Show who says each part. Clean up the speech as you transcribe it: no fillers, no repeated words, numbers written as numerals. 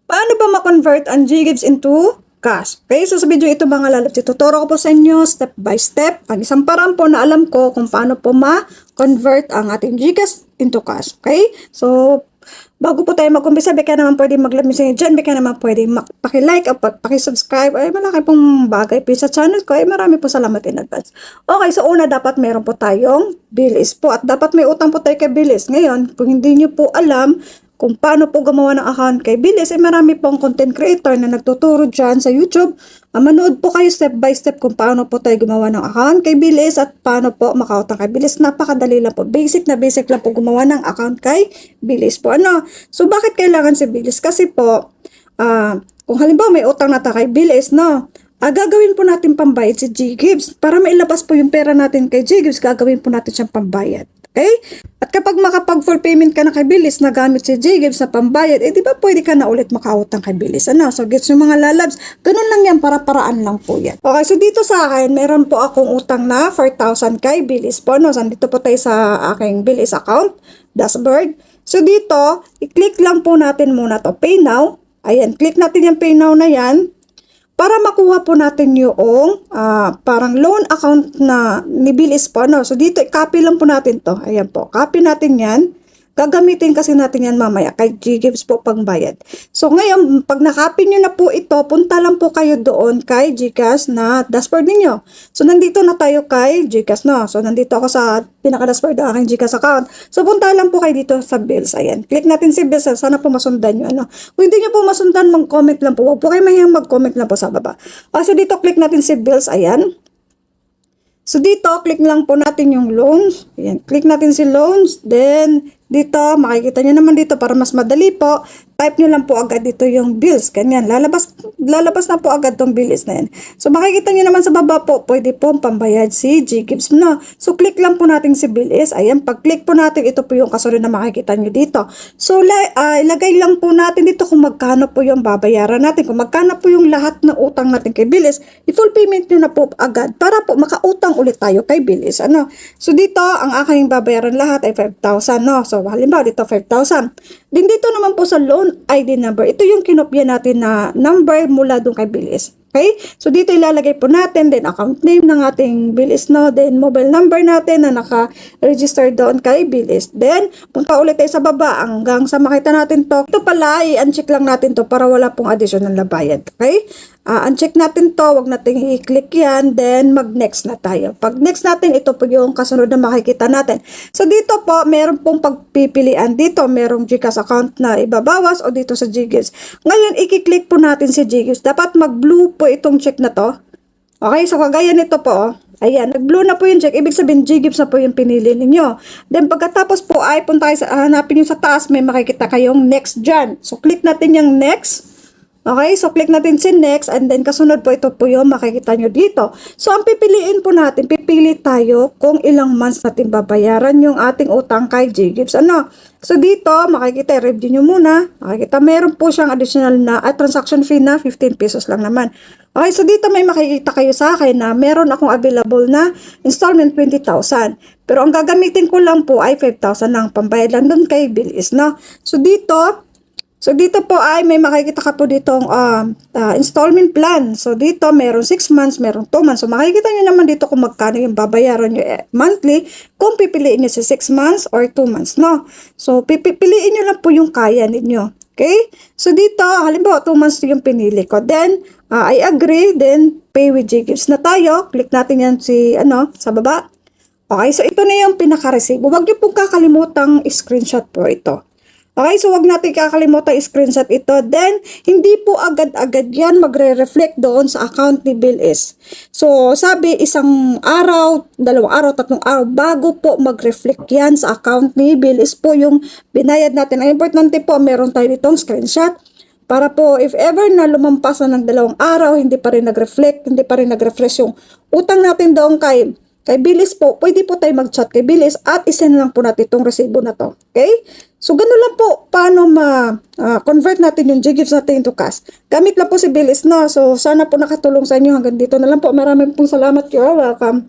Speaker 1: Paano ba ma-convert ang GGives into cash? Okay, so sa video ito mga lalabs, tuturo ko po sa inyo step by step ang isang paraan po na alam ko kung paano po ma-convert ang ating GCash into cash. Okay, so bago po tayo mag-umpisa, baka naman pwede mag-like sa inyo dyan, baka naman pwede paki-like o paki-subscribe. Ay, malaki pong bagay po sa channel ko. Ay, marami po salamat in advance. Okay, so una, dapat meron po tayong bilis po at dapat may utang po tayo kay bilis. Ngayon, kung hindi nyo po alam kung paano po gumawa ng account kay Bilis, marami pong content creator na nagtuturo dyan sa YouTube. Manood po kayo step by step kung paano po tayo gumawa ng account kay Bilis at paano po makautang kay Bilis. Napakadali lang po. Basic na basic lang po gumawa ng account kay Bilis po. So, bakit kailangan si Bilis? Kasi po, kung halimbawa may utang na tayo kay Bilis, gagawin po natin pambayad si GGives. Para mailabas po yung pera natin kay GGives, gagawin po natin siyang pambayad. Okay? At kapag makapag-full payment ka na kay Bilis na gamit si GGives sa pambayad, di ba pwede ka na ulit makautang kay Bilis? So gets yung mga lalabs, ganun lang yan, para-paraan lang po yan. Okay, so dito sa akin, meron po akong utang na 4,000 kay Bilis po. So dito po tayo sa aking Bilis account, dashboard. So dito, i-click lang po natin muna to Pay Now. Ayan, click natin yung Pay Now na yan. Para makuha po natin yung parang loan account na ni Bilis po. So dito, i-copy lang po natin to. Ayan po, copy natin yan. Gagamitin kasi natin yan mamaya kay GGives po pangbayad. So ngayon, pag nakopy nyo na po ito, punta lang po kayo doon kay GCash na dashboard ninyo. So nandito na tayo kay GCash, no? So nandito ako sa pinaka-dashboard ng aking GCash account. So punta lang po kayo dito sa bills. Ayan, click natin si bills. Sana po masundan nyo. Kung hindi nyo po masundan, mag-comment lang po. Huwag po kayo mahiyang mag-comment lang po sa baba. So dito, click natin si bills. Ayan. So dito, click lang po natin yung loans. Ayan, click natin si loans. Then, dito, makikita nyo naman dito para mas madali po. Type nyo lang po agad dito yung bills. Ganyan, lalabas na po agad tong bills na yan. So, makikita nyo naman sa baba po, pwede po pambayad si GGives, no? So, click lang po natin si bills. Ayan, pag-click po natin, ito po yung kasunod na makikita nyo dito. So, ilagay lang po natin dito kung magkano po yung babayaran natin. Kung magkano po yung lahat ng utang natin kay bills, i-full payment nyo na po agad para po makautang ulit tayo kay bills. So, dito, ang aking babayaran lahat ay 5,000, no? So, halimbawa dito 5,000. Din dito naman po sa loan ID number, ito yung kinopya natin na number mula doon kay Bilis. Okay? So dito ilalagay po natin then account name ng ating Bilis, no? Then mobile number natin na naka-register doon kay Bilis. Then punta ulit tayo sa baba hanggang sa makita natin to. Ito pala, i-uncheck lang natin to para wala pong additional na bayad. Okay? Uncheck natin to, wag natin i-click yan, then mag-next na tayo. Pag next natin, ito po yung kasunod na makikita natin. So dito po, meron pong pagpipilian. Dito, merong GCash account na ibabawas o dito sa GGives. Ngayon, i-click po natin si GGives. Dapat mag-blue po itong check na to. Okay, so kagaya nito po, ayan, nag-blue na po yung check. Ibig sabihin, GGives na po yung pinili ninyo. Then pagkatapos po ay punta kayo hanapin nyo sa taas, may makikita kayong next dyan. So click natin yung next. Okay, so click natin si next and then kasunod po ito po yung makikita nyo dito. So ang pipiliin po natin, pipili tayo kung ilang months natin babayaran yung ating utang kay GGives. So dito, makikita, review nyo muna. Makikita, meron po siyang additional na transaction fee na 15 pesos lang naman. Okay, so dito may makikita kayo sa akin na meron akong available na installment 20,000. Pero ang gagamitin ko lang po ay 5,000 lang pambayad lang doon kay Bilis, no? So dito po ay may makikita ka po ditong installment plan. So dito meron 6 months, meron 2 months. So makikita nyo naman dito kung magkano yung babayaran nyo monthly kung pipiliin nyo sa 6 months or 2 months, no? So pipiliin nyo lang po yung kaya ninyo. Okay? So dito, halimbawa 2 months yung pinili ko. Then, I agree, then pay with GGives na tayo. Click natin yan sa baba. Okay, so ito na yung pinaka-resibo. Huwag nyo pong kakalimutang screenshot po ito. Okay, so wag natin kakalimutan i-screenshot ito. Then, hindi po agad-agad yan magre-reflect doon sa account ni Bilis. So, sabi, 1 araw, 2 araw, 3 araw, bago po mag-reflect yan sa account ni Bilis po yung binayad natin. Ang importante po, meron tayo ditong screenshot. Para po, if ever na lumampas na ng 2 araw, hindi pa rin nag-reflect, hindi pa rin nag-refresh yung utang natin doon kay Bilis po, pwede po tayo mag-chat kay Bilis at isend lang po natin itong resibo na to. Okay? So, ganun lang po paano ma-convert natin yung GGives natin into cash. Gamit lang po si Bilis, no? So, sana po nakatulong sa inyo. Hanggang dito na lang po. Maraming pong salamat. You're welcome.